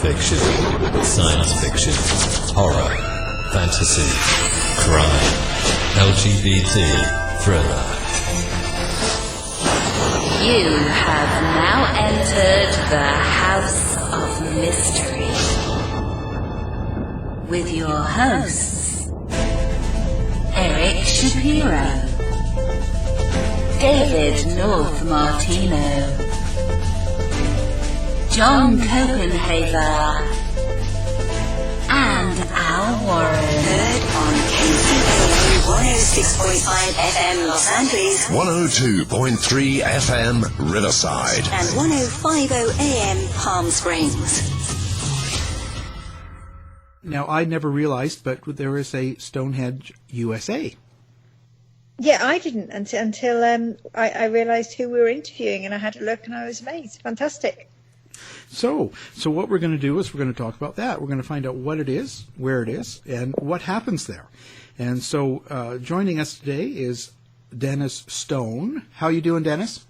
fiction, science fiction, horror, fantasy, crime, LGBT, thriller. You have now entered the House of Mystery with your hosts, Eric Shapiro, David North Martino, John Copenhaver, and Al Warren. Heard on KCAA 106.5 FM Los Angeles, 102.3 FM Riverside, and 105.0 AM Palm Springs. Now, I never realized, but there is a Stonehenge, USA. Yeah, I didn't until I realized who we were interviewing, and I had a look and I was amazed. Fantastic. So what we're going to do is we're going to talk about that. We're going to find out what it is, where it is, and what happens there. And so joining us today is Dennis Stone. How you doing, Dennis?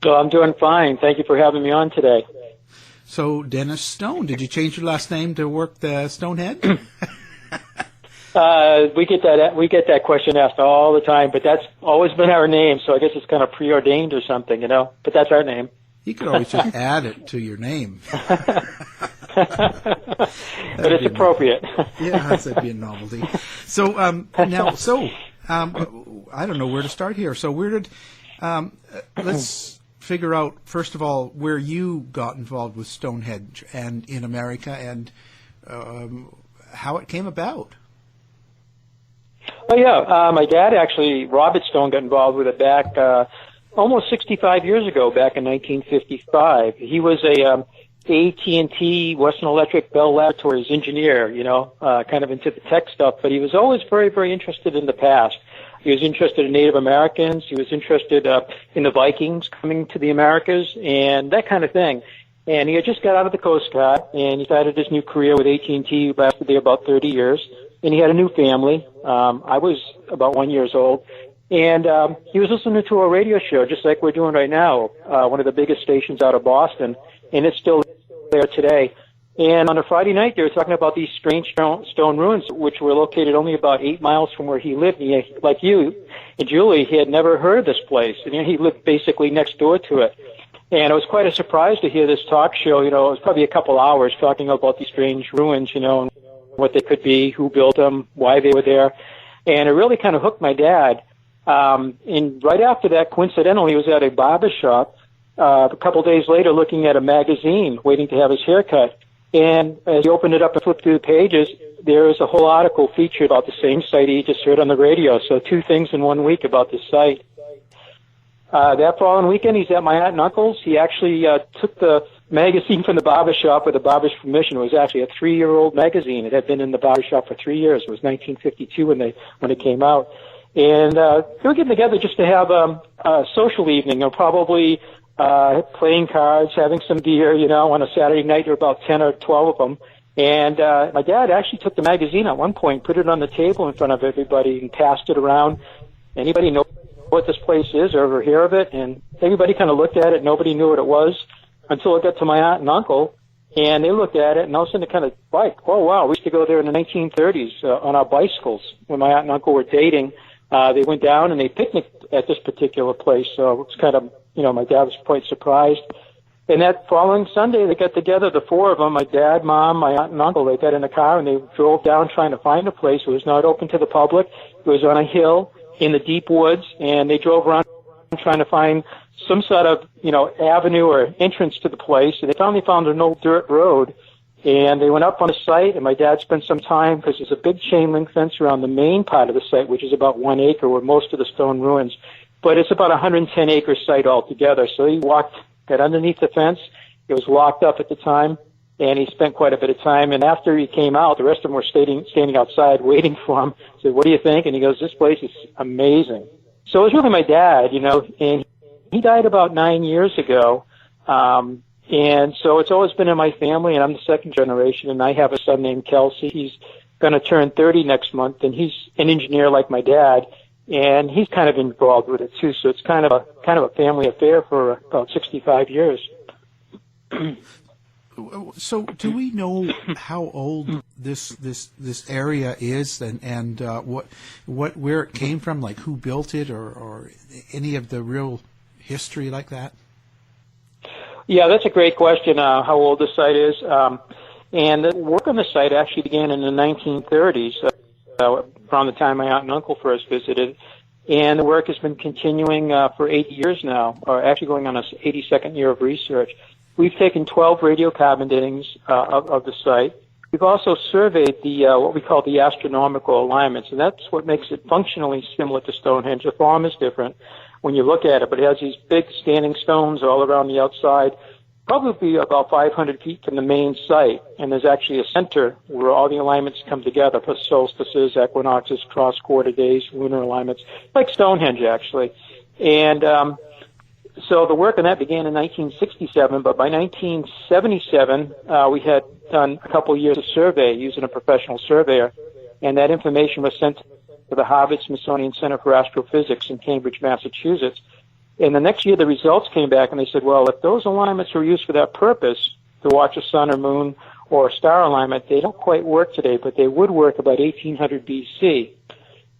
Oh, I'm doing fine. Thank you for having me on today. So, Dennis Stone, did you change your last name to work the Stonehenge? We get that question asked all the time, but that's always been our name, so I guess it's kind of preordained or something, you know. But that's our name. You could always just add it to your name. But it's appropriate. Yeah, that'd be a novelty. So I don't know where to start here. So let's figure out, first of all, where you got involved with Stonehenge and in America, and how it came about. Oh, yeah. My dad, actually, Robert Stone, got involved with it back almost 65 years ago, back in 1955. He was a AT&T Western Electric Bell Laboratories engineer, you know, kind of into the tech stuff, but he was always very, very interested in the past. He was interested in Native Americans. He was interested in the Vikings coming to the Americas and that kind of thing. And he had just got out of the Coast Guard, and he started his new career with AT&T. He lasted there about 30 years, and he had a new family. I was about 1 year old. And he was listening to a radio show, just like we're doing right now, one of the biggest stations out of Boston, and it's still there today. And on a Friday night, they were talking about these strange stone ruins, which were located only about 8 miles from where he lived. And he, like you and Julie, he had never heard of this place, and he lived basically next door to it. And it was quite a surprise to hear this talk show. You know, it was probably a couple hours talking about these strange ruins, you know, and what they could be, who built them, why they were there. And it really kind of hooked my dad. And right after that, coincidentally, he was at a barber shop a couple days later looking at a magazine, waiting to have his hair cut. And as he opened it up and flipped through the pages, there was a whole article featured about the same site he just heard on the radio. So 2 things in 1 week about this site. That following weekend, he's at my aunt and uncle's. He actually took the magazine from the barber shop with the barber's permission. It was actually a 3-year-old magazine. It had been in the barber shop for 3 years. It was 1952 when it came out. And they were getting together just to have a social evening, you know, probably playing cards, having some beer, you know, on a Saturday night. There were about 10 or 12 of them. And my dad actually took the magazine at one point, put it on the table in front of everybody, and passed it around. Anybody know what this place is or ever hear of it? And everybody kind of looked at it. Nobody knew what it was until it got to my aunt and uncle. And they looked at it, and all of a sudden it kind of like, oh, wow, we used to go there in the 1930s on our bicycles when my aunt and uncle were dating. They went down and they picnicked at this particular place. So it was kind of, you know, my dad was quite surprised. And that following Sunday, they got together, the 4 of them, my dad, mom, my aunt, and uncle. They got in a car and they drove down trying to find a place. It was not open to the public. It was on a hill in the deep woods, and they drove around trying to find some sort of, you know, avenue or entrance to the place. And they finally found an old dirt road. And they went up on the site, and my dad spent some time, because there's a big chain link fence around the main part of the site, which is about 1 acre, where most of the stone ruins. But it's about a 110-acre site altogether. So he got underneath the fence. It was locked up at the time, and he spent quite a bit of time. And after he came out, the rest of them were standing outside waiting for him. I said, what do you think? And he goes, this place is amazing. So it was really my dad, you know, and he died about 9 years ago. And so it's always been in my family, and I'm the second generation, and I have a son named Kelsey. He's going to turn 30 next month, and he's an engineer like my dad, and he's kind of involved with it too. So it's kind of a family affair for about 65 years. So, do we know how old this area is, and where it came from, like who built it, or any of the real history like that? Yeah, that's a great question. How old the site is, and the work on the site actually began in the 1930s, around the time my aunt and uncle first visited. And the work has been continuing for 80 years now, or actually going on its 82nd year of research. We've taken 12 radiocarbon datings of the site. We've also surveyed the what we call the astronomical alignments, and that's what makes it functionally similar to Stonehenge. The form is different when you look at it, but it has these big standing stones all around the outside, probably about 500 feet from the main site. And there's actually a center where all the alignments come together for solstices, equinoxes, cross-quarter days, lunar alignments, like Stonehenge, actually. And so the work on that began in 1967, but by 1977, we had done a couple years of survey using a professional surveyor, and that information was sent to the Harvard-Smithsonian Center for Astrophysics in Cambridge, Massachusetts. And the next year, the results came back, and they said, well, if those alignments were used for that purpose, to watch a sun or moon or a star alignment, they don't quite work today, but they would work about 1800 BC.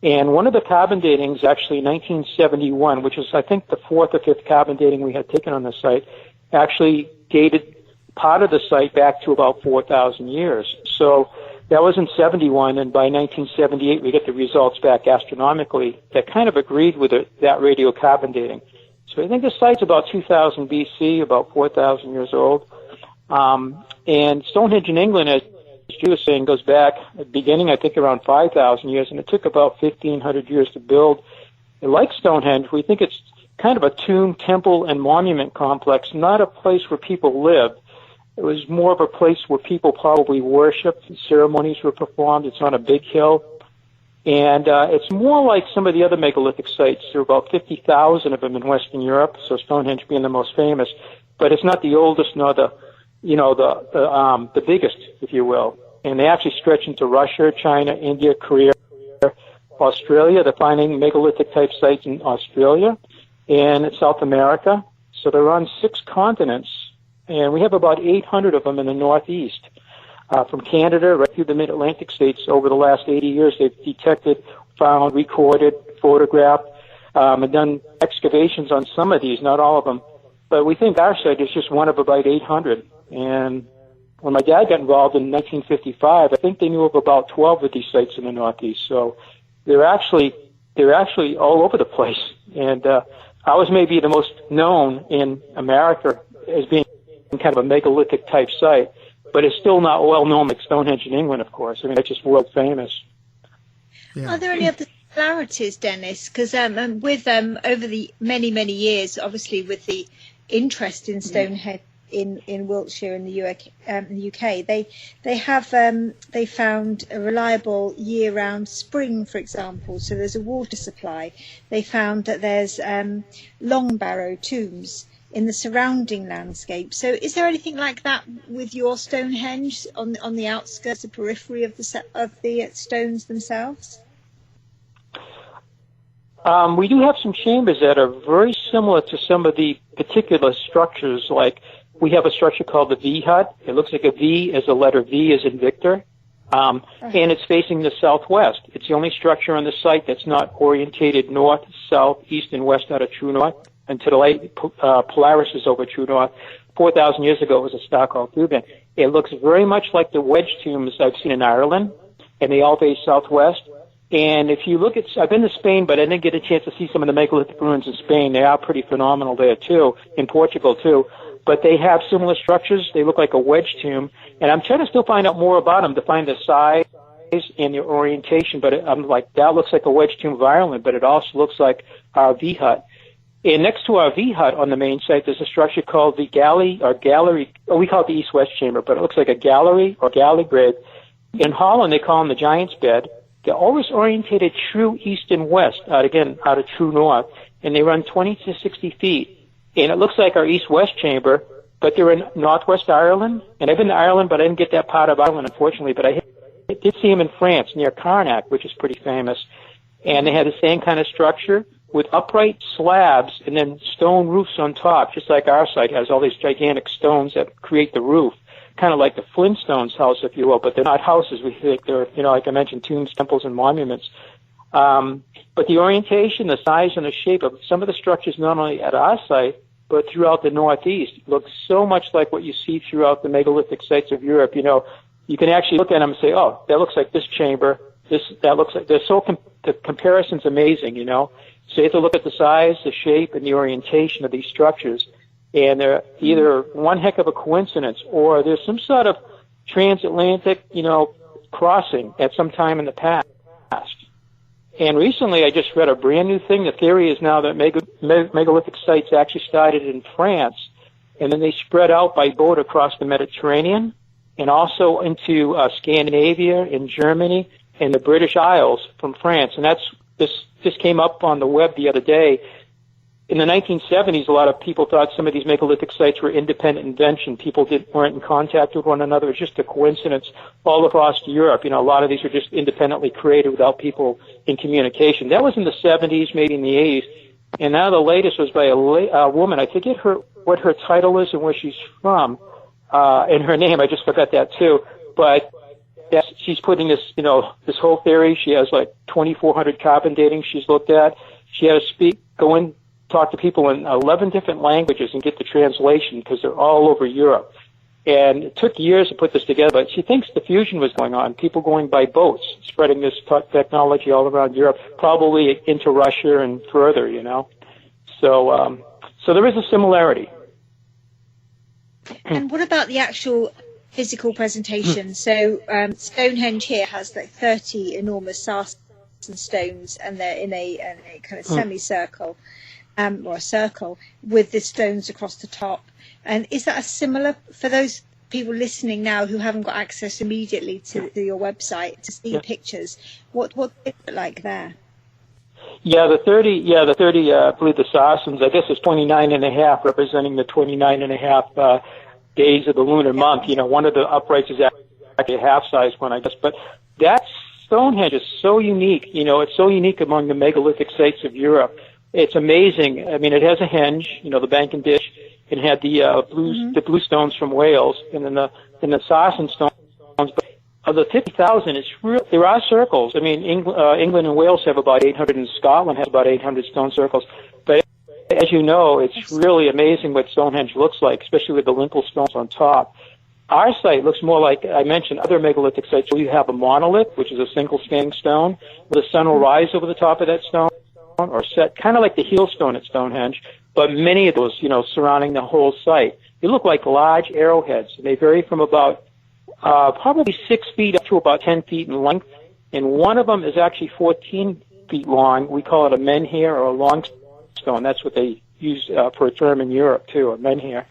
And one of the carbon datings, actually 1971, which is, I think, the fourth or fifth carbon dating we had taken on the site, actually dated part of the site back to about 4,000 years. So that was in 71, and by 1978, we get the results back astronomically that kind of agreed with that radiocarbon dating. So I think the site's about 2000 BC, about 4,000 years old. And Stonehenge in England, as Stu was saying, goes back at the beginning, I think, around 5,000 years, and it took about 1,500 years to build. And like Stonehenge, we think it's kind of a tomb, temple, and monument complex, not a place where people lived. It was more of a place where people probably worshiped, ceremonies were performed. It's on a big hill. And it's more like some of the other megalithic sites. There are about 50,000 of them in Western Europe, so Stonehenge being the most famous. But it's not the oldest nor the biggest, if you will. And they actually stretch into Russia, China, India, Korea, Australia. They're finding megalithic-type sites in Australia and in South America. So they're on 6 continents, and we have about 800 of them in the Northeast. From Canada right through the mid-Atlantic states, over the last 80 years, they've detected, found, recorded, photographed, and done excavations on some of these, not all of them. But we think our site is just one of about 800. And when my dad got involved in 1955, I think they knew of about 12 of these sites in the Northeast. So they're actually all over the place. And ours may be the most known in America as being kind of a megalithic type site, but it's still not well known like Stonehenge in England, of course. I mean, it's just world famous. Yeah. Are there any other similarities, Dennis? Because with over the many years, obviously with the interest in Stonehenge in Wiltshire and the UK, they found a reliable year-round spring, for example. So there's a water supply. They found that there's long barrow tombs in the surrounding landscape. So is there anything like that with your Stonehenge on the outskirts, the periphery of the stones themselves? We do have some chambers that are very similar to some of the particular structures. Like we have a structure called the V hut. It looks like a V as a letter V as in Victor, and it's facing the southwest. It's the only structure on the site that's not orientated north, south, east, and west out of true north. And to the light, Polaris is over true north. 4,000 years ago, it was a star called Thuban. It looks very much like the wedge tombs I've seen in Ireland, and they all face southwest. And if you look at, I've been to Spain, but I didn't get a chance to see some of the megalithic ruins in Spain. They are pretty phenomenal there too, in Portugal too. But they have similar structures. They look like a wedge tomb. And I'm trying to still find out more about them to find the size and the orientation. But I'm like, that looks like a wedge tomb of Ireland, but it also looks like our V hut. And next to our V hut on the main site, there's a structure called the gallery. We call it the east-west chamber, but it looks like a gallery or galley grid. In Holland, they call them the giant's bed. They're always orientated true east and west, out of true north, and they run 20 to 60 feet. And it looks like our east-west chamber, but they're in northwest Ireland. And I've been to Ireland, but I didn't get that part of Ireland, unfortunately. But I did see them in France, near Carnac, which is pretty famous. And they had the same kind of structure with upright slabs and then stone roofs on top, just like our site has all these gigantic stones that create the roof. kind of like the Flintstones house, if you will, but they're not houses. We think they're, like I mentioned, tombs, temples, and monuments. But the orientation, the size, and the shape of some of the structures, not only at our site, but throughout the Northeast, look so much like what you see throughout the megalithic sites of Europe. You can actually look at them and say, oh, that looks like this chamber. That looks like, the comparison's amazing, So you have to look at the size, the shape, and the orientation of these structures. And they're either one heck of a coincidence or there's some sort of transatlantic, crossing at some time in the past. And recently I just read a brand new thing. The theory is now that megalithic sites actually started in France, and then they spread out by boat across the Mediterranean and also into Scandinavia and Germany and the British Isles from France. And this came up on the web the other day. In the 1970s, a lot of people thought some of these megalithic sites were independent invention. People weren't in contact with one another. It was just a coincidence all across Europe. A lot of these were just independently created without people in communication. That was in the 70s, maybe in the 80s. And now the latest was by a woman. I forget what her title is and where she's from, and her name. I just forgot that too. But she's putting this, this whole theory. She has like 2,400 carbon datings she's looked at. She had to go in, talk to people in 11 different languages and get the translation because they're all over Europe. And it took years to put this together, but she thinks the fusion was going on, people going by boats, spreading this technology all around Europe, probably into Russia and further, So there is a similarity. And what about the actual physical presentation? So Stonehenge here has like 30 enormous sarsen stones, and they're in a kind of semicircle. Or a circle with the stones across the top. And is that a similar, for those people listening now who haven't got access immediately to your website to see pictures, what is it like there? Yeah, the 30, I believe the Sarsens, I guess it's 29 and a half, representing the 29 and a half days of the lunar month. One of the uprights is actually a half-size one, I guess. But that Stonehenge is so unique. It's so unique among the megalithic sites of Europe. It's amazing. I mean, it has a henge, the bank and dish. It had the blue stones from Wales, and then the Sarsen stones. But of the 50,000, there are circles. I mean, England and Wales have about 800, and Scotland has about 800 stone circles. But as you know, it's really amazing what Stonehenge looks like, especially with the lintel stones on top. Our site looks more like, I mentioned, other megalithic sites where you have a monolith, which is a single standing stone, where the sun will rise over the top of that stone, or set kind of like the heel stone at Stonehenge, but many of those, surrounding the whole site. They look like large arrowheads. They vary from about probably 6 feet up to about 10 feet in length, and one of them is actually 14 feet long. We call it a menhir or a long stone. That's what they use for a term in Europe too, a menhir.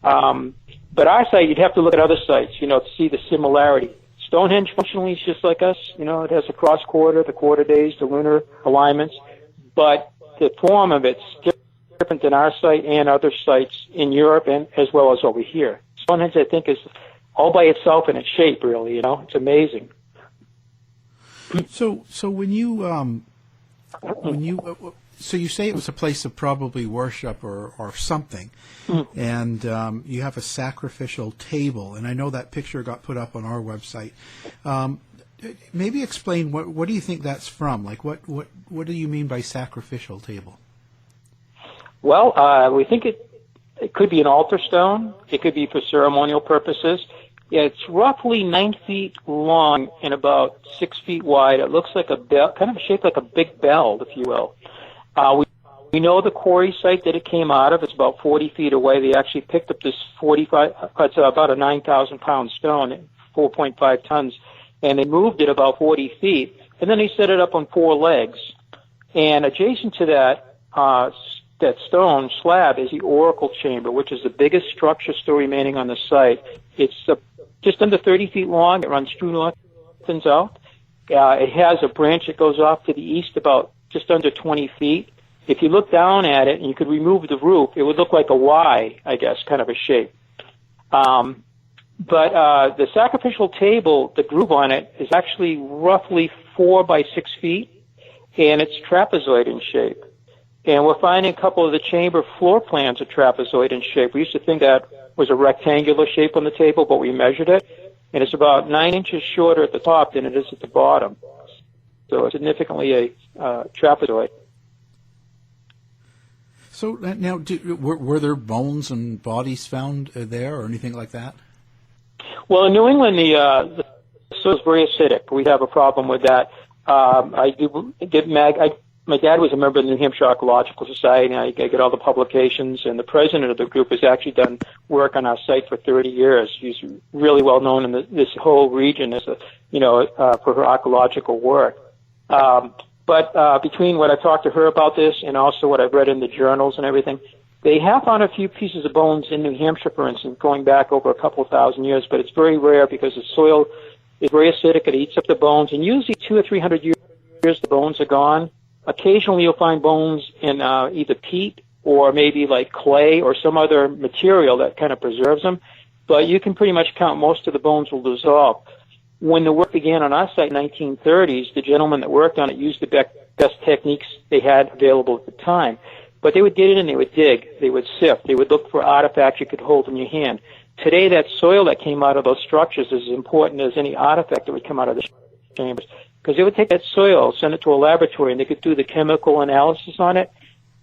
But our site, you'd have to look at other sites, to see the similarity. Stonehenge functionally is just like us. It has a cross quarter, the quarter days, the lunar alignments. But the form of it's different than our site and other sites in Europe, and as well as over here. Stonehenge, I think, is all by itself in its shape, really. It's amazing. So when you so you say it was a place of probably worship or something, and you have a sacrificial table, and I know that picture got put up on our website. Maybe explain what do you think that's from? Like what do you mean by sacrificial table? Well, we think it could be an altar stone. It could be for ceremonial purposes. Yeah, it's roughly 9 feet long and about 6 feet wide. It looks like a bell, kind of shaped like a big bell, if you will. We know the quarry site that it came out of. It's about 40 feet away. They actually picked up this it's about a 9,000 pound stone, 4.5 tons. And they moved it about 40 feet, and then they set it up on 4 legs. And adjacent to that stone slab is the oracle chamber, which is the biggest structure still remaining on the site. It's just under 30 feet long. It runs true north and south. It has a branch that goes off to the east about just under 20 feet. If you look down at it and you could remove the roof, it would look like a Y, I guess, kind of a shape. But the sacrificial table, the groove on it, is actually roughly 4 by 6 feet, and it's trapezoid in shape. And we're finding a couple of the chamber floor plans are trapezoid in shape. We used to think that was a rectangular shape on the table, but we measured it, and it's about 9 inches shorter at the top than it is at the bottom. So it's significantly a trapezoid. So now, were there bones and bodies found there or anything like that? Well, in New England, the soil is very acidic. We have a problem with that. My dad was a member of the New Hampshire Archaeological Society, and I get all the publications, and the president of the group has actually done work on our site for 30 years. He's really well known in this whole region as for her archaeological work. But between what I talked to her about this and also what I've read in the journals and everything, they have found a few pieces of bones in New Hampshire, for instance, going back over a couple of thousand years, but it's very rare because the soil is very acidic. It eats up the bones, and usually 200 or 300 years the bones are gone. Occasionally you'll find bones in either peat or maybe like clay or some other material that kind of preserves them, but you can pretty much count most of the bones will dissolve. When the work began on our site in the 1930s, the gentlemen that worked on it used the best techniques they had available at the time. But they would get in, they would dig, they would sift, they would look for artifacts you could hold in your hand. Today, that soil that came out of those structures is as important as any artifact that would come out of the chambers, because they would take that soil, send it to a laboratory, and they could do the chemical analysis on it,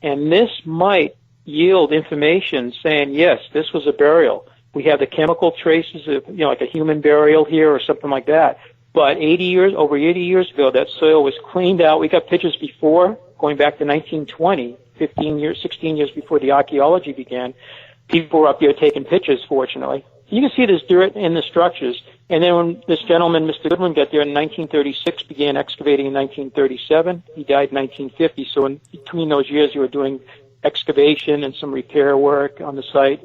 and this might yield information saying, yes, this was a burial. We have the chemical traces of, like a human burial here or something like that. But over 80 years ago, that soil was cleaned out. We got pictures before, going back to 1920, 16 years before the archaeology began. People were up there taking pictures, fortunately. You can see there's dirt in the structures. And then when this gentleman, Mr. Goodwin, got there in 1936, began excavating in 1937. He died in 1950. So in between those years, you were doing excavation and some repair work on the site,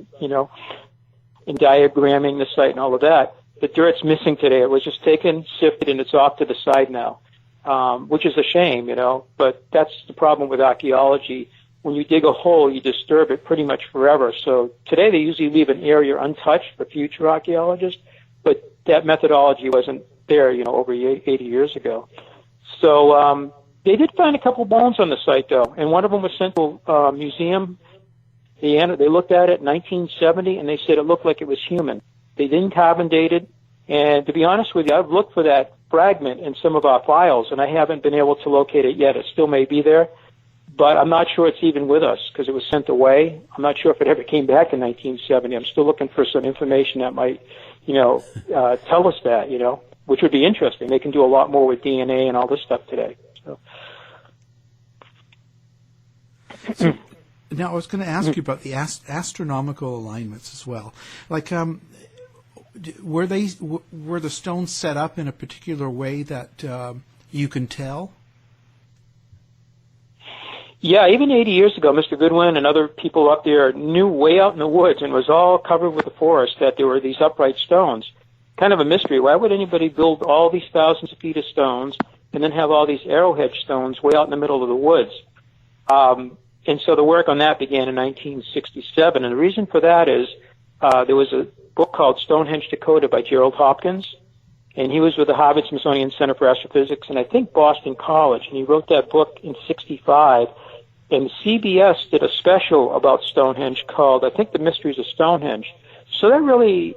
and diagramming the site and all of that. The dirt's missing today. It was just taken, sifted, and it's off to the side now, which is a shame, But that's the problem with archaeology. When you dig a hole, you disturb it pretty much forever. So today they usually leave an area untouched for future archaeologists, but that methodology wasn't there, over 80 years ago. So they did find a couple bones on the site, though, and one of them was sent to a museum. They looked at it in 1970, and they said it looked like it was human. They didn't carbon date it, and to be honest with you, I've looked for that fragment in some of our files, and I haven't been able to locate it yet. It still may be there, but I'm not sure it's even with us because it was sent away. I'm not sure if it ever came back in 1970. I'm still looking for some information that might, tell us that, which would be interesting. They can do a lot more with DNA and all this stuff today. So now, I was going to ask you about the astronomical alignments as well. Like, were the stones set up in a particular way that you can tell? Yeah, even 80 years ago, Mr. Goodwin and other people up there knew way out in the woods, and it was all covered with the forest, that there were these upright stones. Kind of a mystery. Why would anybody build all these thousands of feet of stones and then have all these arrowhead stones way out in the middle of the woods? And so the work on that began in 1967. And the reason for that is there was a book called Stonehenge Decoded by Gerald Hopkins, and he was with the Harvard Smithsonian Center for Astrophysics and I think Boston College, and he wrote that book in 1965. And CBS did a special about Stonehenge called, I think, The Mysteries of Stonehenge. So that really,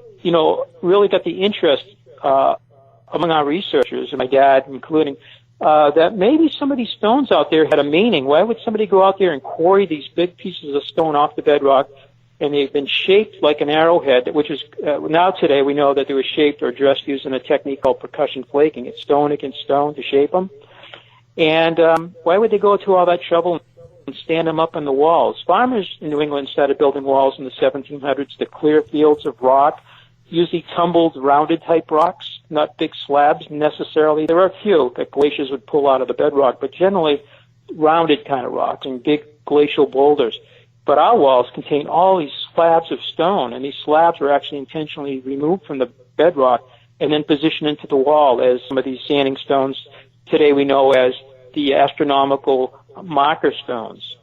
really got the interest among our researchers, and my dad including, that maybe some of these stones out there had a meaning. Why would somebody go out there and quarry these big pieces of stone off the bedrock, and they've been shaped like an arrowhead, which is, now today we know that they were shaped or dressed using a technique called percussion flaking. It's stone against stone to shape them. And why would they go through all that trouble and stand them up on the walls? Farmers in New England started building walls in the 1700s to clear fields of rock, usually tumbled, rounded type rocks, not big slabs necessarily. There are a few that glaciers would pull out of the bedrock, but generally rounded kind of rocks and big glacial boulders. But our walls contain all these slabs of stone, and these slabs were actually intentionally removed from the bedrock and then positioned into the wall as some of these standing stones today we know as the astronomical marker stones.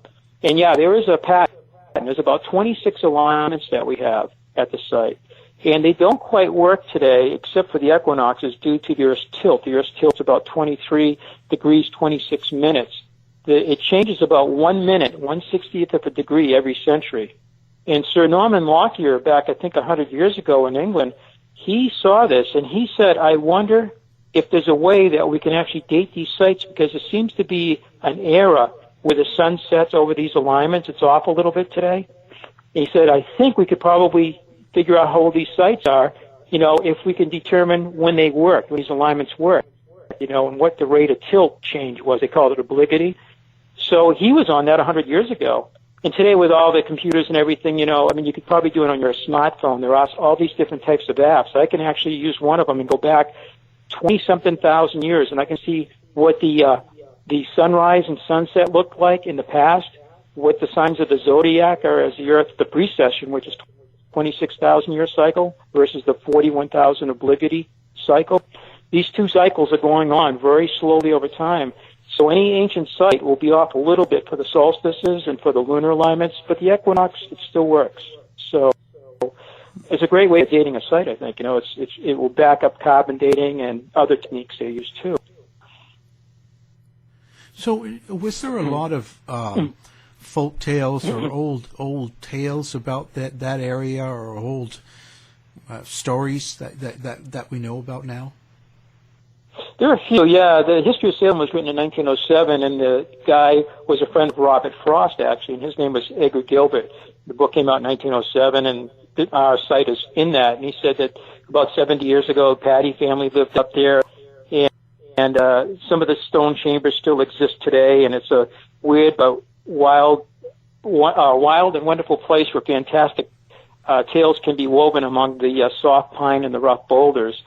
And yeah, there is a pattern. There's about 26 alignments that we have at the site. And they don't quite work today except for the equinoxes due to the Earth's tilt. The Earth's tilt's about 23 degrees, 26 minutes. It changes about 1 minute, 1/60th of a degree every century. And Sir Norman Lockyer, back I think 100 years ago in England, he saw this and he said, I wonder if there's a way that we can actually date these sites, because there seems to be an era where the sun sets over these alignments. It's off a little bit today. And he said, I think we could probably figure out how old these sites are, if we can determine when they worked, when these alignments worked, and what the rate of tilt change was. They called it obliquity. So he was on that 100 years ago. And today with all the computers and everything, you could probably do it on your smartphone. There are all these different types of apps. I can actually use one of them and go back 20-something thousand years, and I can see what the sunrise and sunset looked like in the past, what the signs of the zodiac are as the Earth, the precession, which is 26,000 year cycle versus the 41,000 obliquity cycle. These two cycles are going on very slowly over time. So any ancient site will be off a little bit for the solstices and for the lunar alignments, but the equinox, it still works. So it's a great way of dating a site, I think. It will back up carbon dating and other techniques they use too. So was there a lot of folk tales or old tales about that area, or old stories that we know about now? There are a few, yeah. The History of Salem was written in 1907, and the guy was a friend of Robert Frost, actually, and his name was Edgar Gilbert. The book came out in 1907, and our site is in that. And he said that about 70 years ago, Patty family lived up there, and some of the stone chambers still exist today, and it's a weird but wild and wonderful place where fantastic tales can be woven among the soft pine and the rough boulders.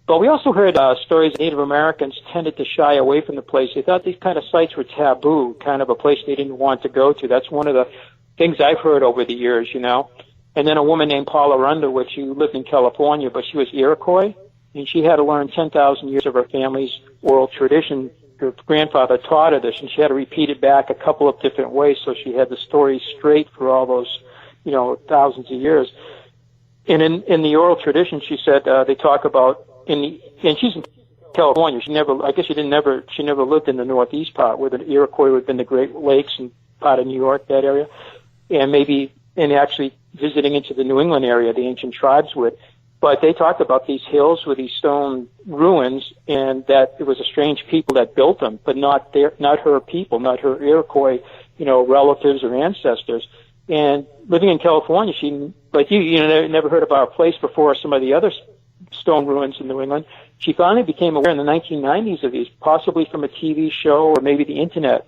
But we also heard stories that Native Americans tended to shy away from the place. They thought these kind of sites were taboo, kind of a place they didn't want to go to. That's one of the things I've heard over the years, And then a woman named Paula Underwood, she lived in California, but she was Iroquois, and she had to learn 10,000 years of her family's oral tradition. Her grandfather taught her this, and she had to repeat it back a couple of different ways, so she had the story straight for all those, thousands of years. And in the oral tradition, she said they talk about and she's in California. She never lived in the northeast part where the Iroquois would have been the Great Lakes and part of New York, that area, and actually visiting into the New England area, the ancient tribes would. But they talked about these hills with these stone ruins, and that it was a strange people that built them, but not her people, not her Iroquois, relatives or ancestors. And living in California, she, like never heard of our place before, some of the other stone ruins in New England. She finally became aware in the 1990s of these, possibly from a TV show or maybe the internet,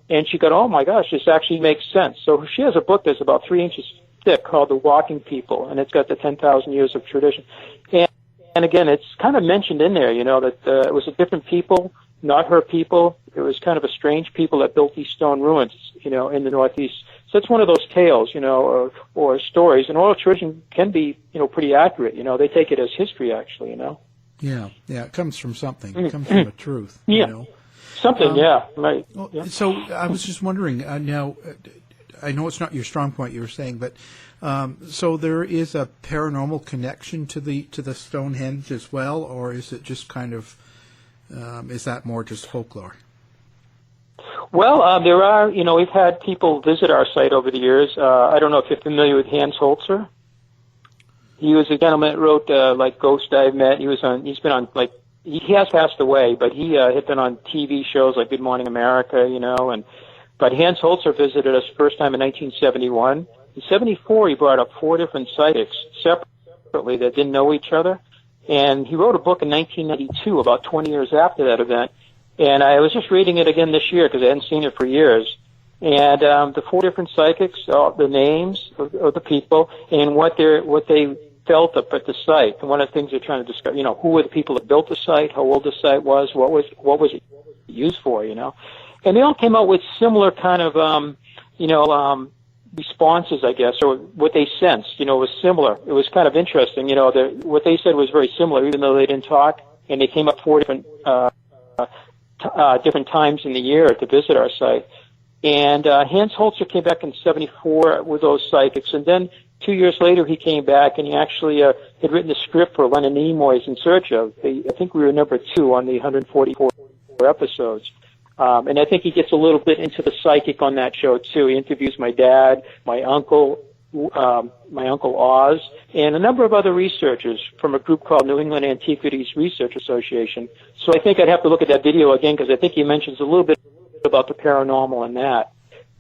and she got, oh my gosh, this actually makes sense. So she has a book that's about 3 inches thick called The Walking People, and it's got the 10,000 years of tradition. And again, it's kind of mentioned in there, that it was a different people, not her people. It was kind of a strange people that built these stone ruins, in the Northeast. So it's one of those tales, or stories. And oral tradition can be, pretty accurate. They take it as history, actually, Yeah, it comes from something. It comes from a truth, Yeah. Something, yeah, right. Well, yeah. So I was just wondering, now, I know it's not your strong point you were saying, but so there is a paranormal connection to the Stonehenge as well, or is it just kind of, is that more just folklore? Well, there are, we've had people visit our site over the years. I don't know if you're familiar with Hans Holzer. He was a gentleman that wrote, Ghost I've Met. He has passed away, but he had been on TV shows like Good Morning America, but Hans Holzer visited us first time in 1971. In 74, he brought up 4 different psychics separately that didn't know each other, and he wrote a book in 1992, about 20 years after that event. And I was just reading it again this year because I hadn't seen it for years. And the 4 different psychics, the names of the people, and what they felt up at the site. And one of the things they're trying to discover, who were the people that built the site, how old the site was, what was it used for, And they all came out with similar kind of, responses, I guess, or what they sensed, was similar. It was kind of interesting, what they said was very similar, even though they didn't talk. And they came up 4 different times in the year to visit our site. And Hans Holzer came back in 74 with those psychics, and then 2 years later he came back and he actually had written a script for Leonard Nimoy's In Search Of. I think we were number 2 on the 144 episodes. And I think he gets a little bit into the psychic on that show too. He interviews my dad, my uncle, my Uncle Oz, and a number of other researchers from a group called New England Antiquities Research Association. So I think I'd have to look at that video again because I think he mentions a little bit about the paranormal in that.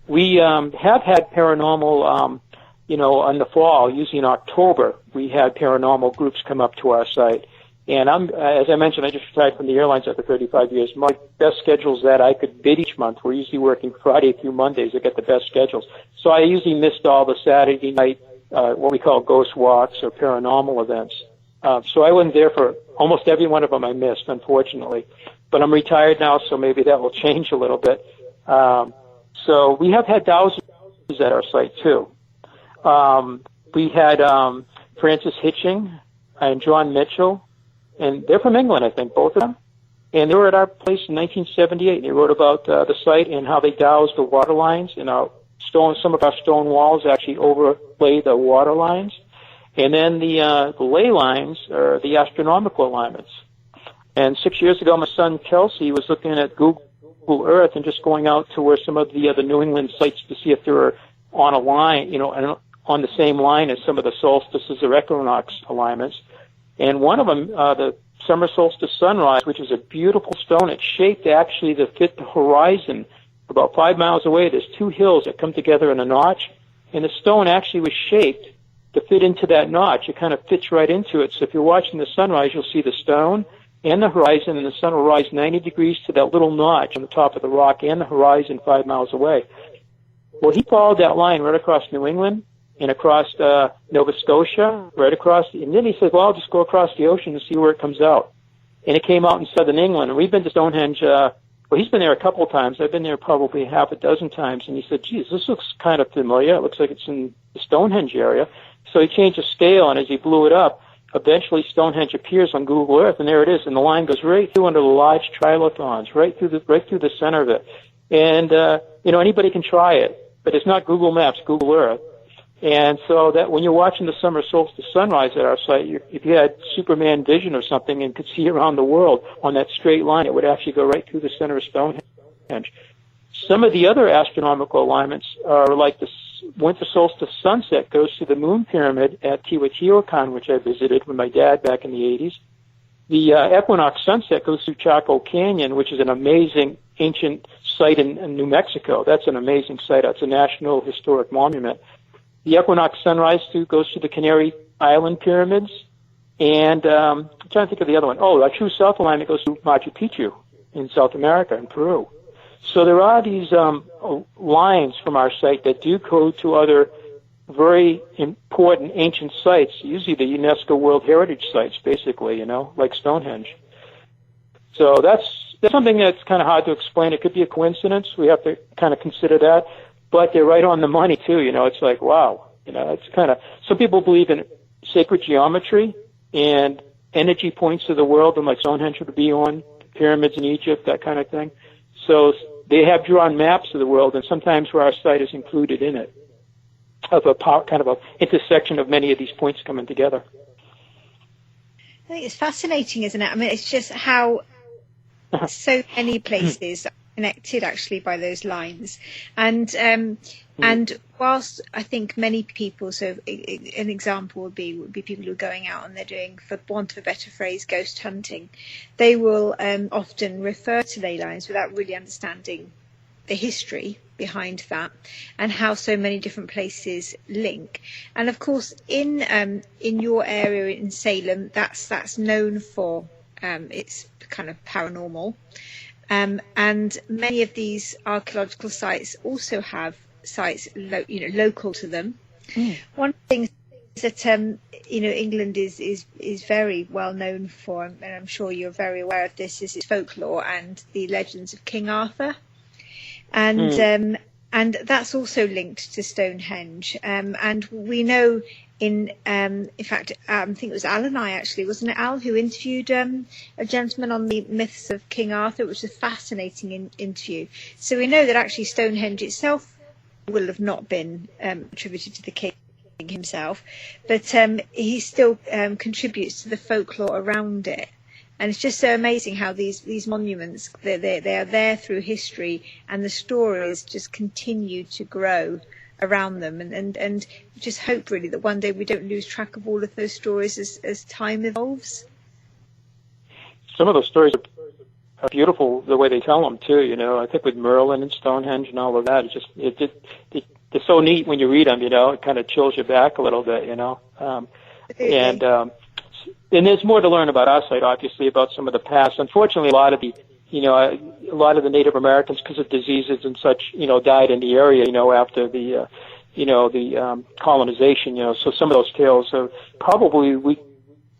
We have had paranormal, in the fall, usually in October, we had paranormal groups come up to our site. And as I mentioned, I just retired from the airlines after 35 years. My best schedules that I could bid each month. We're usually working Friday through Mondays to get the best schedules. So I usually missed all the Saturday night, what we call ghost walks or paranormal events. So I wasn't there for almost every one of them I missed, unfortunately. But I'm retired now, so maybe that will change a little bit. So we have had thousands at our site, too. We had Francis Hitching and John Mitchell. And they're from England, I think, both of them. And they were at our place in 1978. They wrote about the site and how they dowsed the water lines. And some of our stone walls actually overlay the water lines. And then the ley lines are the astronomical alignments. And 6 years ago, my son Kelsey was looking at Google Earth and just going out to where some of the other New England sites to see if they were on a line, on the same line as some of the solstices or equinox alignments. And one of them, the summer solstice sunrise, which is a beautiful stone, it's shaped actually to fit the horizon. About 5 miles away, there's two hills that come together in a notch, and the stone actually was shaped to fit into that notch. It kind of fits right into it. So if you're watching the sunrise, you'll see the stone and the horizon, and the sun will rise 90 degrees to that little notch on the top of the rock and the horizon 5 miles away. Well, he followed that line right across New England and across Nova Scotia, right across, and then he said, well, I'll just go across the ocean and see where it comes out. And it came out in southern England, and we've been to Stonehenge, he's been there a couple of times. I've been there probably half a dozen times, and he said, geez, this looks kind of familiar. It looks like it's in the Stonehenge area. So he changed the scale, and as he blew it up, eventually Stonehenge appears on Google Earth, and there it is, and the line goes right through under the large trilithons, right through the center of it. And, anybody can try it, but it's not Google Maps, Google Earth. And so that when you're watching the summer solstice sunrise at our site, if you had Superman vision or something and could see around the world on that straight line, it would actually go right through the center of Stonehenge. Some of the other astronomical alignments are like the winter solstice sunset goes to the moon pyramid at Teotihuacan, which I visited with my dad back in the 80s. The equinox sunset goes through Chaco Canyon, which is an amazing ancient site in New Mexico. That's an amazing site. It's a National Historic Monument. The equinox sunrise goes to the Canary Island pyramids, and I'm trying to think of the other one. Oh, our true south alignment goes to Machu Picchu in South America, in Peru. So there are these lines from our site that do go to other very important ancient sites, usually the UNESCO World Heritage sites, basically, like Stonehenge. So that's something that's kind of hard to explain. It could be a coincidence. We have to kind of consider that. But they're right on the money, too. It's like, wow. It's kind of, some people believe in sacred geometry and energy points of the world, and like Stonehenge would be on, pyramids in Egypt, that kind of thing. So they have drawn maps of the world, and sometimes where our site is included in it, of a kind of a intersection of many of these points coming together. I think it's fascinating, isn't it? I mean, it's just how so many places connected actually by those lines, and whilst I think many people, so an example would be people who are going out and they're doing, for want of a better phrase, ghost hunting, they will often refer to ley lines without really understanding the history behind that and how so many different places link. And of course in your area in Salem, that's known for its kind of paranormal. And many of these archaeological sites also have sites, local to them. One thing that England is very well known for, and I'm sure you're very aware of this, is its folklore and the legends of King Arthur, and that's also linked to Stonehenge. And we know in fact, I think it was Al and I actually, wasn't it Al, who interviewed a gentleman on the myths of King Arthur, which was a fascinating interview. So we know that actually Stonehenge itself will have not been attributed to the king himself, but he still contributes to the folklore around it. And it's just so amazing how these monuments, they are there through history, and the stories just continue to grow around them, and just hope really that one day we don't lose track of all of those stories as time evolves. Some of those stories are beautiful the way they tell them too. You know, I think with Merlin and Stonehenge and all of that, it's so neat when you read them. You know, it kind of chills you back a little bit. You know, and there's more to learn about our site, obviously, about some of the past. Unfortunately, a lot of the Native Americans, because of diseases and such, you know, died in the area, you know, after the colonization, you know. So some of those tales are probably, we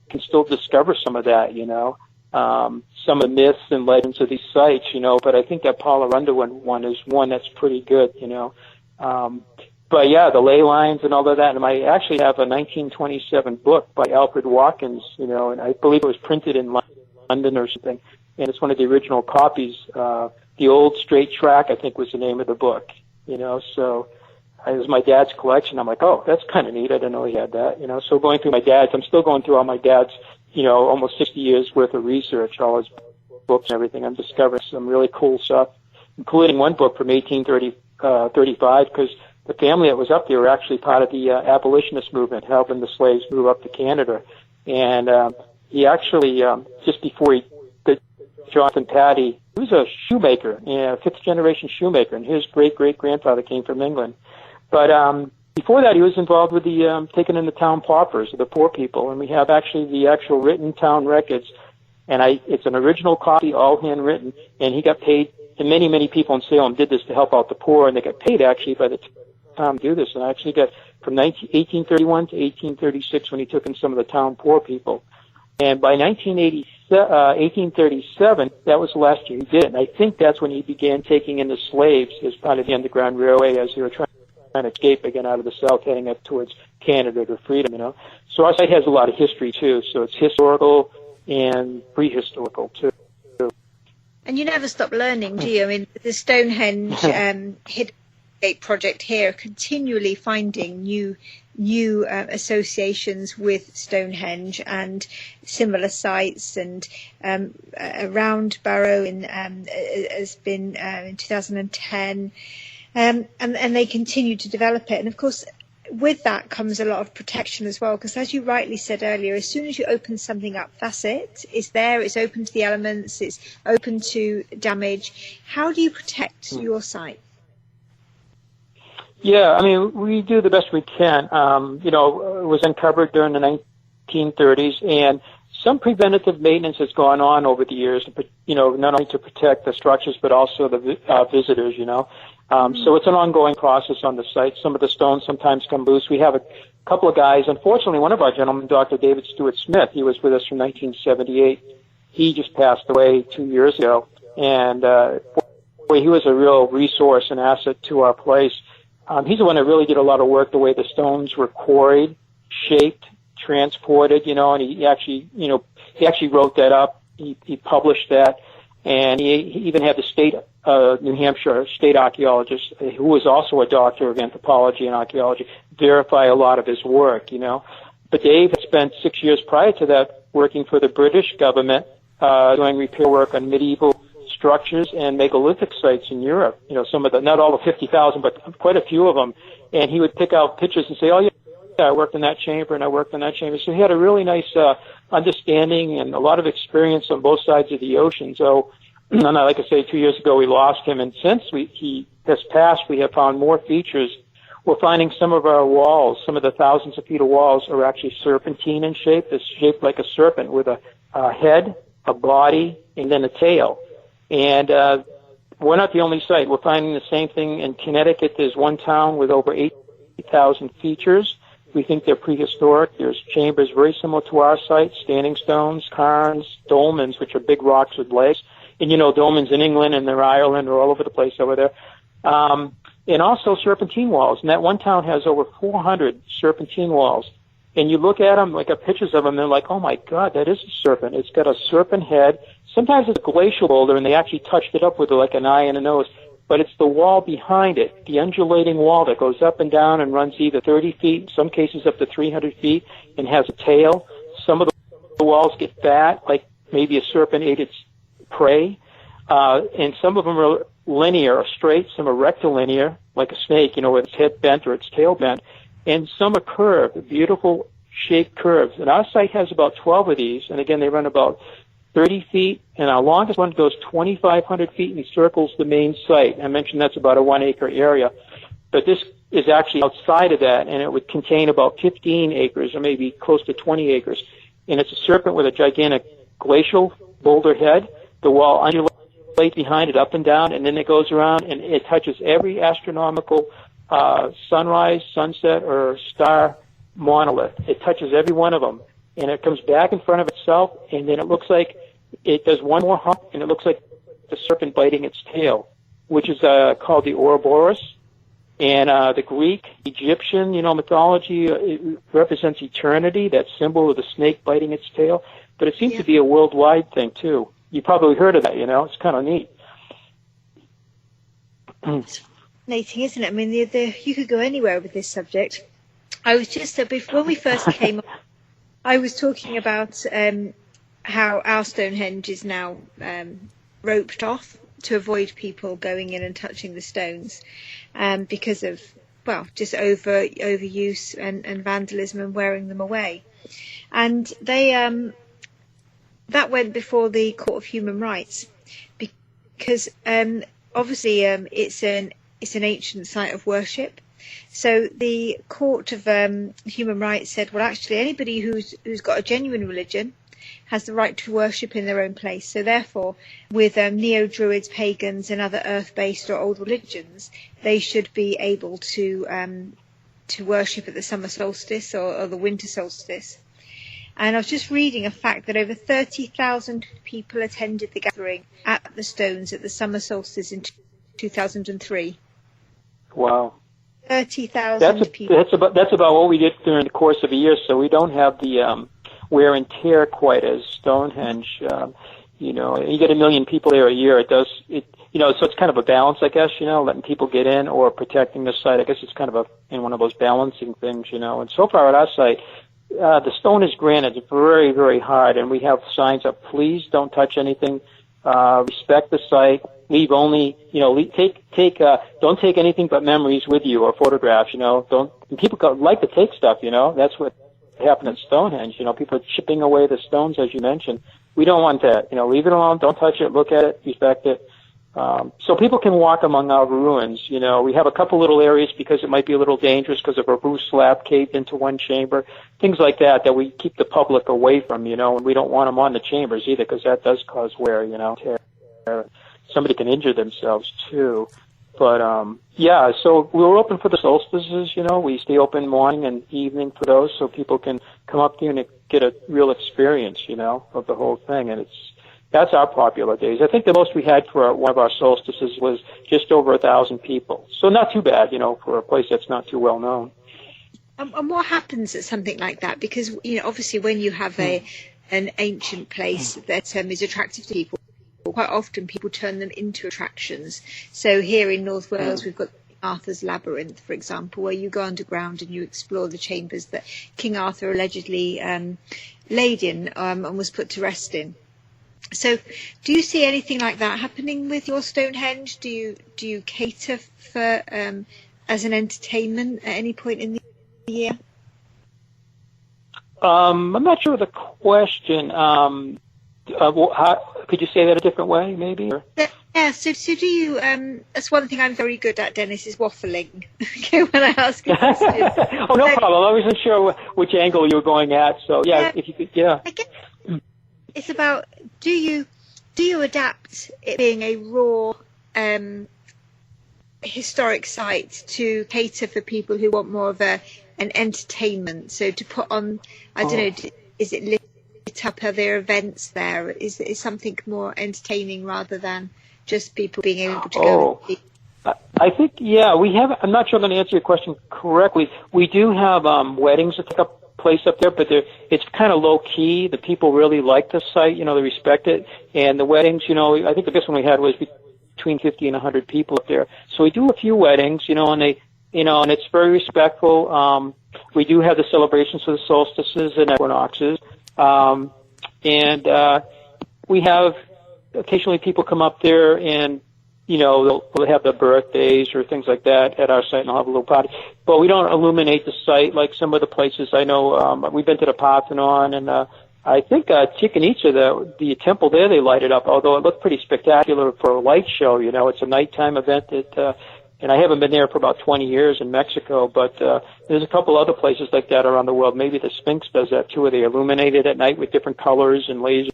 can still discover some of that, you know, some of the myths and legends of these sites, you know. But I think that Paula Underwood one is one that's pretty good, you know. But yeah, the ley lines and all of that. And I actually have a 1927 book by Alfred Watkins, you know, and I believe it was printed in London or something. And it's one of the original copies. The Old Straight Track, I think, was the name of the book, you know. So it was my dad's collection. I'm like, oh, that's kind of neat. I didn't know he had that, you know. So going through I'm still going through all my dad's, you know, almost 60 years worth of research, all his books and everything. I'm discovering some really cool stuff, including one book from 1835, because the family that was up there were actually part of the abolitionist movement, helping the slaves move up to Canada. And he actually, just before Jonathan Patty, he was a shoemaker, fifth-generation shoemaker, and his great-great-grandfather came from England. But before that, he was involved with the taking in the town paupers, the poor people, and we have actually the actual written town records. And it's an original copy, all handwritten, and he got paid. And many, many people in Salem did this to help out the poor, and they got paid actually by the time to do this. And I actually got from 1831 to 1836 when he took in some of the town poor people. And by 1837, that was the last year he did it. And I think that's when he began taking in the slaves as part of the Underground Railway as they were trying to escape again out of the South, heading up towards Canada to freedom, you know. So our site has a lot of history, too. So it's historical and prehistorical, too. And you never stop learning, do you? I mean, the Stonehenge Hidden Gate project here, continually finding new associations with Stonehenge and similar sites, and around Barrow has been in 2010, and they continue to develop it. And of course, with that comes a lot of protection as well, because as you rightly said earlier, as soon as you open something up, that's it. It's there, it's open to the elements, it's open to damage. How do you protect your site? Yeah, I mean, we do the best we can. You know, it was uncovered during the 1930s, and some preventative maintenance has gone on over the years, you know, not only to protect the structures, but also the visitors, you know. So it's an ongoing process on the site. Some of the stones sometimes come loose. We have a couple of guys. Unfortunately, one of our gentlemen, Dr. David Stewart Smith, he was with us from 1978. He just passed away 2 years ago. And boy, he was a real resource and asset to our place. He's the one that really did a lot of work, the way the stones were quarried, shaped, transported, you know, and he actually wrote that up. He published that. And he even had the state, New Hampshire state archaeologist, who was also a doctor of anthropology and archaeology, verify a lot of his work, you know. But Dave had spent 6 years prior to that working for the British government, doing repair work on medieval structures and megalithic sites in Europe. You know, some of the, not all the 50,000, but quite a few of them. And he would pick out pictures and say, oh, yeah, I worked in that chamber and I worked in that chamber. So he had a really nice understanding and a lot of experience on both sides of the ocean. So, like I say, 2 years ago we lost him, and since he has passed, we have found more features. We're finding some of our walls, some of the thousands of feet of walls are actually serpentine in shape. It's shaped like a serpent with a head, a body, and then a tail. And we're not the only site. We're finding the same thing in Connecticut. There's one town with over 8,000 features. We think they're prehistoric. There's chambers very similar to our site, standing stones, cairns, dolmens, which are big rocks with legs. And, you know, dolmens in England and they're Ireland or all over the place over there. And also serpentine walls. And that one town has over 400 serpentine walls. And you look at them, like pictures of them, they're like, oh my God, that is a serpent. It's got a serpent head. Sometimes it's a glacial boulder and they actually touched it up with like an eye and a nose. But it's the wall behind it, the undulating wall that goes up and down and runs either 30 feet, in some cases up to 300 feet, and has a tail. Some of the walls get fat, like maybe a serpent ate its prey. And some of them are linear or straight, some are rectilinear, like a snake, with its head bent or its tail bent, and some are curved, beautiful shaped curves. And our site has about 12 of these, and again, they run about 30 feet, and our longest one goes 2,500 feet and circles the main site. I mentioned that's about a 1 acre area, but this is actually outside of that, and it would contain about 15 acres or maybe close to 20 acres. And it's a serpent with a gigantic glacial boulder head. The wall undulates behind it up and down, and then it goes around, and it touches every astronomical sunrise, sunset, or star monolith. It touches every one of them, and it comes back in front of itself, and then it looks like it does one more hump, and it looks like the serpent biting its tail, which is called the Ouroboros. And the Greek, Egyptian, mythology, it represents eternity, that symbol of the snake biting its tail. But it seems to be a worldwide thing, too. You probably heard of that, It's kind of neat. It's fascinating, isn't it? I mean, you could go anywhere with this subject. I was just, when we first came on, I was talking about how our Stonehenge is now roped off to avoid people going in and touching the stones because of, just overuse and vandalism and wearing them away. And they that went before the Court of Human Rights because obviously it's an ancient site of worship. So the Court of Human Rights said, well, actually, anybody who's got a genuine religion has the right to worship in their own place. So therefore, with neo-Druids, pagans, and other earth-based or old religions, they should be able to worship at the summer solstice or the winter solstice. And I was just reading a fact that over 30,000 people attended the gathering at the Stones at the summer solstice in 2003. Wow. 30,000 people. That's about what we did during the course of a year, so we don't have the wear and tear quite as Stonehenge. You get 1 million people there a year. So it's kind of a balance, I guess, letting people get in or protecting the site. I guess it's kind of in one of those balancing things, And so far at our site, the stone is granite. It's very, very hard, and we have signs up, please don't touch anything, respect the site, leave only, don't take anything but memories with you or photographs, and people like to take stuff, that's what happened at Stonehenge, people are chipping away the stones, as you mentioned. We don't want that, leave it alone, don't touch it, look at it, respect it. So people can walk among our ruins. We have a couple little areas because it might be a little dangerous because of a roof slab caved into one chamber, things like that we keep the public away from, and we don't want them on the chambers either because that does cause wear, tear. Somebody can injure themselves too. But, so we're open for the solstices, we stay open morning and evening for those so people can come up here and get a real experience, of the whole thing. And that's our popular days. I think the most we had for one of our solstices was just over 1,000 people. So not too bad, for a place that's not too well known. And what happens at something like that? Because, obviously when you have an ancient place that is attractive to people, quite often people turn them into attractions. So here in North Wales, we've got Arthur's Labyrinth, for example, where you go underground and you explore the chambers that King Arthur allegedly laid in and was put to rest in. So do you see anything like that happening with your Stonehenge? Do you cater for as an entertainment at any point in the year? I'm not sure of the question. Could you say that a different way, maybe? Yeah, so do you, that's one thing I'm very good at, Dennis, is waffling when I ask a question. Oh, no problem. I wasn't sure which angle you were going at, so if you could, I guess it's about, do you adapt it being a raw historic site to cater for people who want more of an entertainment? So to put on, I don't know, is it lit up? Are there events there? Is something more entertaining rather than just people being able to go? I think, we have. I'm not sure I'm going to answer your question correctly. We do have weddings that take up place up there, but it's kind of low key. The people really like the site, they respect it. And the weddings, I think the biggest one we had was between 50 and 100 people up there. So we do a few weddings, and they, and it's very respectful. We do have the celebrations for the solstices and equinoxes. And we have occasionally people come up there and, We'll have the birthdays or things like that at our site, and I'll have a little party. But we don't illuminate the site like some of the places. I know we've been to the Parthenon, and I think Chichen Itza, the temple there, they light it up, although it looked pretty spectacular for a light show. It's a nighttime event and I haven't been there for about 20 years in Mexico, but there's a couple other places like that around the world. Maybe the Sphinx does that too, where they illuminate it at night with different colors and lasers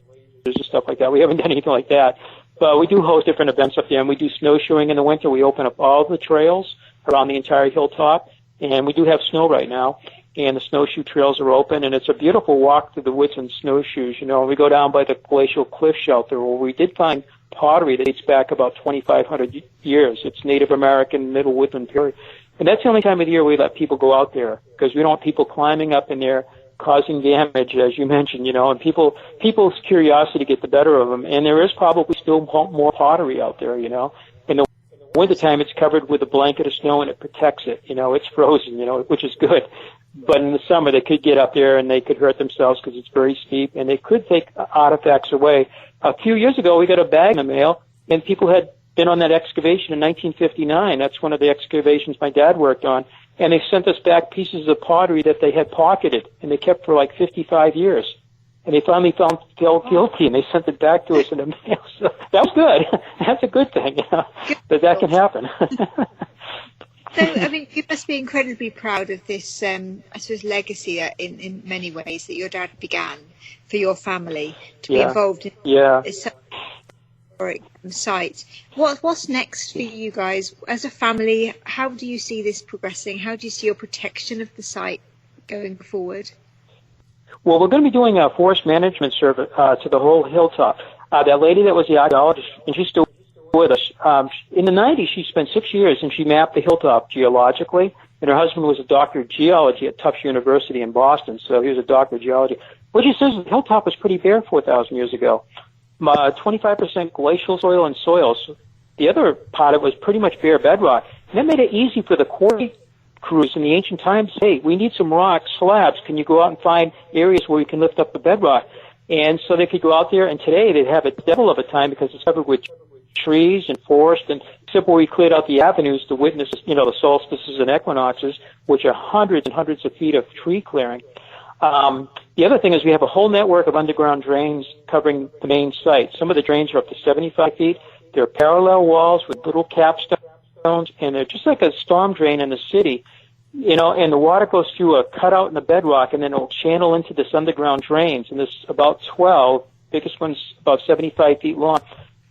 and stuff like that. We haven't done anything like that. But we do host different events up there, and we do snowshoeing in the winter. We open up all the trails around the entire hilltop, and we do have snow right now, and the snowshoe trails are open, and it's a beautiful walk through the woods in snowshoes. We go down by the glacial cliff shelter, where we did find pottery that dates back about 2,500 years. It's Native American Middle Woodland period. And that's the only time of the year we let people go out there, because we don't want people climbing up in there causing damage, as you mentioned, and people's curiosity get the better of them. And there is probably still more pottery out there, In the wintertime, it's covered with a blanket of snow and it protects it. It's frozen, which is good. But in the summer, they could get up there and they could hurt themselves because it's very steep, and they could take artifacts away. A few years ago, we got a bag in the mail, and people had been on that excavation in 1959. That's one of the excavations my dad worked on. And they sent us back pieces of pottery that they had pocketed, and they kept for like 55 years. And they finally felt guilty, and they sent it back to us in the mail. So that was good. That's a good thing, that can happen. So, you must be incredibly proud of this, I suppose, legacy in many ways that your dad began for your family to be involved in this historic site. What's next for you guys as a family? How do you see this progressing? How do you see your protection of the site going forward? Well, we're going to be doing a forest management service to the whole hilltop. That lady that was the archaeologist, and she's still with us. In the 90s, she spent 6 years and she mapped the hilltop geologically. And her husband was a doctor of geology at Tufts University in Boston, so he was a doctor of geology. What she says is the hilltop was pretty bare 4,000 years ago. 25% glacial soil and soils. The other part of it was pretty much bare bedrock. And that made it easy for the quarry crews in the ancient times to say, hey, we need some rock slabs. Can you go out and find areas where we can lift up the bedrock? And so they could go out there, and today they'd have a devil of a time because it's covered with trees and forest, and except where we cleared out the avenues to witness, the solstices and equinoxes, which are hundreds and hundreds of feet of tree clearing. The other thing is we have a whole network of underground drains covering the main site. Some of the drains are up to 75 feet. They're parallel walls with little capstones, and they're just like a storm drain in the city, and the water goes through a cutout in the bedrock, and then it'll channel into this underground drains, and there's about 12, biggest one's about 75 feet long.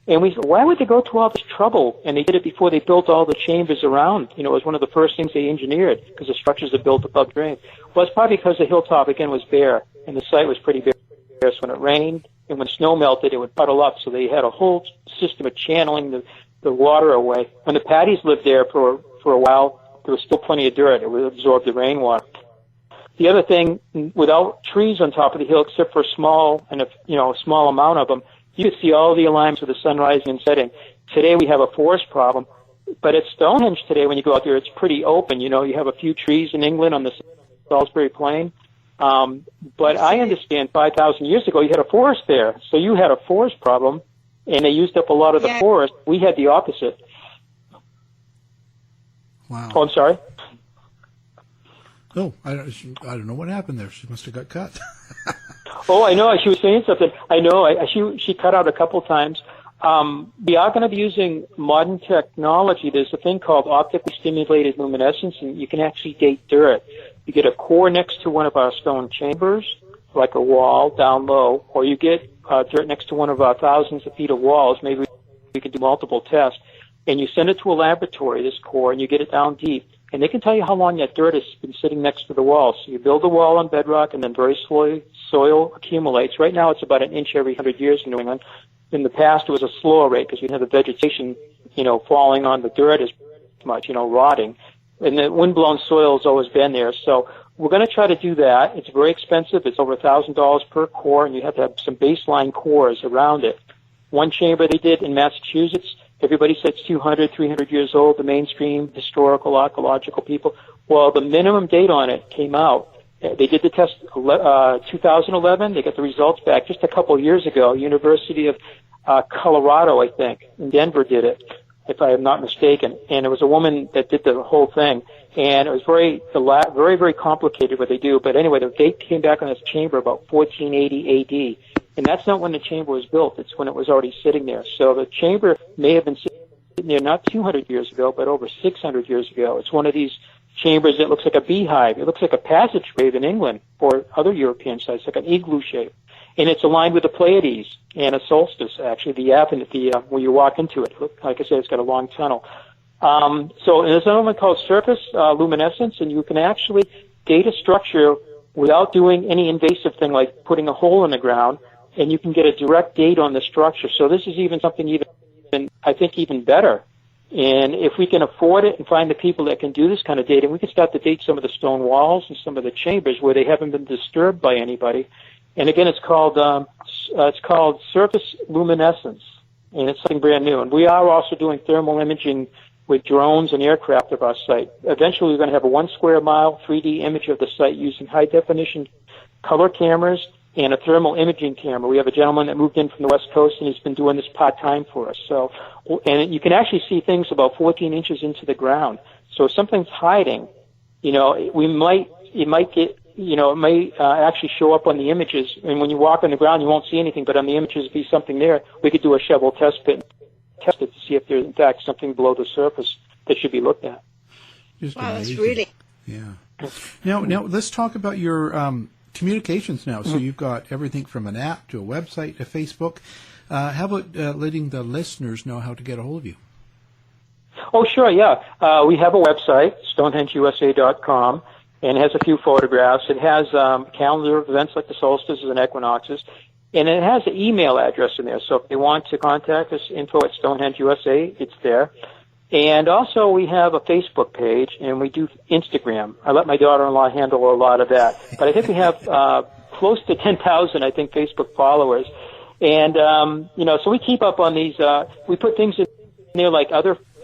And we said, why would they go to all this trouble? And they did it before they built all the chambers around. It was one of the first things they engineered, because the structures are built above drain. Well, it's probably because the hilltop, again, was bare, and the site was pretty bare. So when it rained and when snow melted, it would puddle up. So they had a whole system of channeling the water away. When the Paddies lived there for a while, there was still plenty of dirt. It would absorb the rainwater. The other thing, without trees on top of the hill, except for a small amount of them, you could see all the alignments of the sun rising and setting. Today we have a forest problem, but at Stonehenge today, when you go out there, it's pretty open. You have a few trees in England on the Salisbury Plain. But I understand 5,000 years ago you had a forest there. So you had a forest problem, and they used up a lot of the forest. We had the opposite. Wow. Oh, I'm sorry? Oh, I don't know what happened there. She must have got cut. Oh, I know. She was saying something. I know. She cut out a couple times. We are going to be using modern technology. There's a thing called optically stimulated luminescence, and you can actually date dirt. You get a core next to one of our stone chambers, like a wall down low, or you get dirt next to one of our thousands of feet of walls. Maybe we could do multiple tests. And you send it to a laboratory, this core, and you get it down deep. And they can tell you how long that dirt has been sitting next to the wall. So you build a wall on bedrock, and then very slowly soil accumulates. Right now it's about an inch every 100 years in New England. In the past it was a slower rate because you didn't have the vegetation, falling on the dirt as much, rotting. And the windblown soil has always been there. So we're going to try to do that. It's very expensive. It's over $1,000 per core, and you have to have some baseline cores around it. One chamber they did in Massachusetts, everybody said it's 200, 300 years old, the mainstream historical, archaeological people. Well, the minimum date on it came out. They did the test 2011. They got the results back just a couple of years ago. University of Colorado, I think, in Denver did it. if I am not mistaken. And it was a woman that did the whole thing. And it was very, very complicated what they do. But anyway, the date came back on this chamber about 1480 AD. And that's not when the chamber was built. It's when it was already sitting there. So the chamber may have been sitting there not 200 years ago, but over 600 years ago. It's one of these chambers that looks like a beehive. It looks like a passageway in England or other European sites, like an igloo shape. And it's aligned with the Pleiades and a solstice, actually, the avenue, where you walk into it. Like I said, it's got a long tunnel. So there's another one called surface luminescence, and you can actually date a structure without doing any invasive thing like putting a hole in the ground, and you can get a direct date on the structure. So this is even something I think even better. And if we can afford it and find the people that can do this kind of dating, we can start to date some of the stone walls and some of the chambers where they haven't been disturbed by anybody. And again, it's called surface luminescence, and it's something brand new. And we are also doing thermal imaging with drones and aircraft of our site. Eventually, we're going to have a 1 square mile 3D image of the site using high definition color cameras and a thermal imaging camera. We have a gentleman that moved in from the West Coast, and he's been doing this part-time for us. So, and you can actually see things about 14 inches into the ground. So if something's hiding, it may actually show up on the images. And when you walk on the ground, you won't see anything, but on the images, be something there. We could do a shovel test pit and test it to see if there's, in fact, something below the surface that should be looked at. Just wow, amazing. that's really... Yeah. Now let's talk about your communications now. So you've got everything from an app to a website to Facebook. How about letting the listeners know how to get a hold of you? Oh, sure, yeah. We have a website, StonehengeUSA.com, and it has a few photographs. It has calendar of events like the solstices and equinoxes, and it has an email address in there. So if they want to contact us, info@StonehengeuSA, it's there. And also we have a Facebook page, and we do Instagram. I let my daughter-in-law handle a lot of that. But I think we have close to 10,000, I think, Facebook followers. And, so we keep up on these. We put things in there like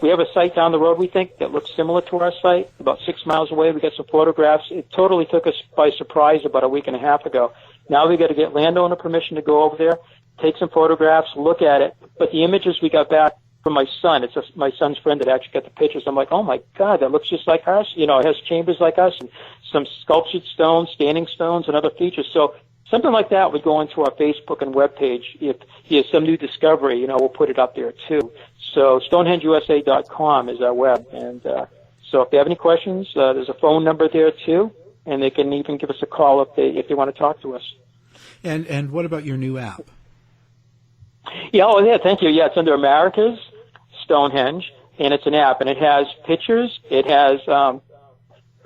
we have a site down the road, we think, that looks similar to our site, about 6 miles away. We got some photographs. It totally took us by surprise about a week and a half ago. Now we got to get landowner permission to go over there, take some photographs, look at it. But the images we got back from my son, it's my son's friend that actually got the pictures. I'm like, oh my God, that looks just like us. It has chambers like us and some sculptured stones, standing stones, and other features. So something like that would go into our Facebook and web page. If there's some new discovery, we'll put it up there too. So StonehengeuSA.com is our web. And so if they have any questions, there's a phone number there too, and they can even give us a call if they want to talk to us. And what about your new app? Yeah, thank you. Yeah, it's under America's Stonehenge, and it's an app, and it has pictures, it has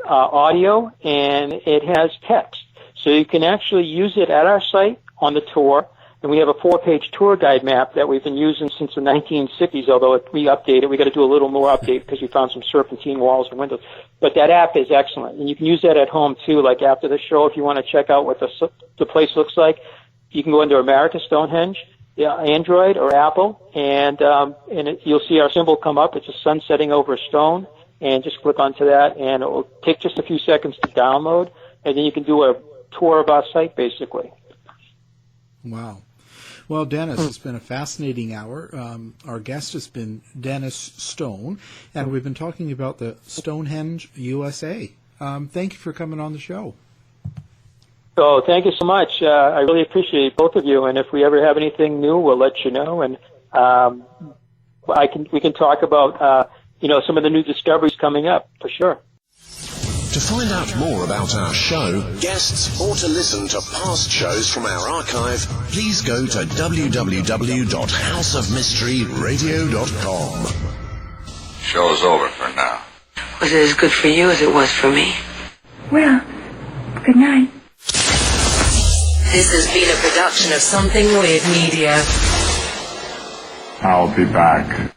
audio, and it has text. So you can actually use it at our site on the tour, and we have a 4-page tour guide map that we've been using since the 1960s, although we update it. We got to do a little more update because we found some serpentine walls and windows. But that app is excellent, and you can use that at home too, like after the show if you want to check out what the place looks like. You can go into America Stonehenge, Android or Apple, and you'll see our symbol come up. It's a sun setting over a stone, and just click onto that, and it will take just a few seconds to download, and then you can do a tour of our site, basically. Wow. Well, Dennis, it's been a fascinating hour. Our guest has been Dennis Stone, and we've been talking about the Stonehenge USA. Thank you for coming on the show. So thank you so much. I really appreciate both of you, and if we ever have anything new, we'll let you know. And we can talk about some of the new discoveries coming up for sure. To find out more about our show, guests, or to listen to past shows from our archive, please go to www.houseofmysteryradio.com. Show's over for now. Was it as good for you as it was for me? Well, good night. This has been a production of Something Weird Media. I'll be back.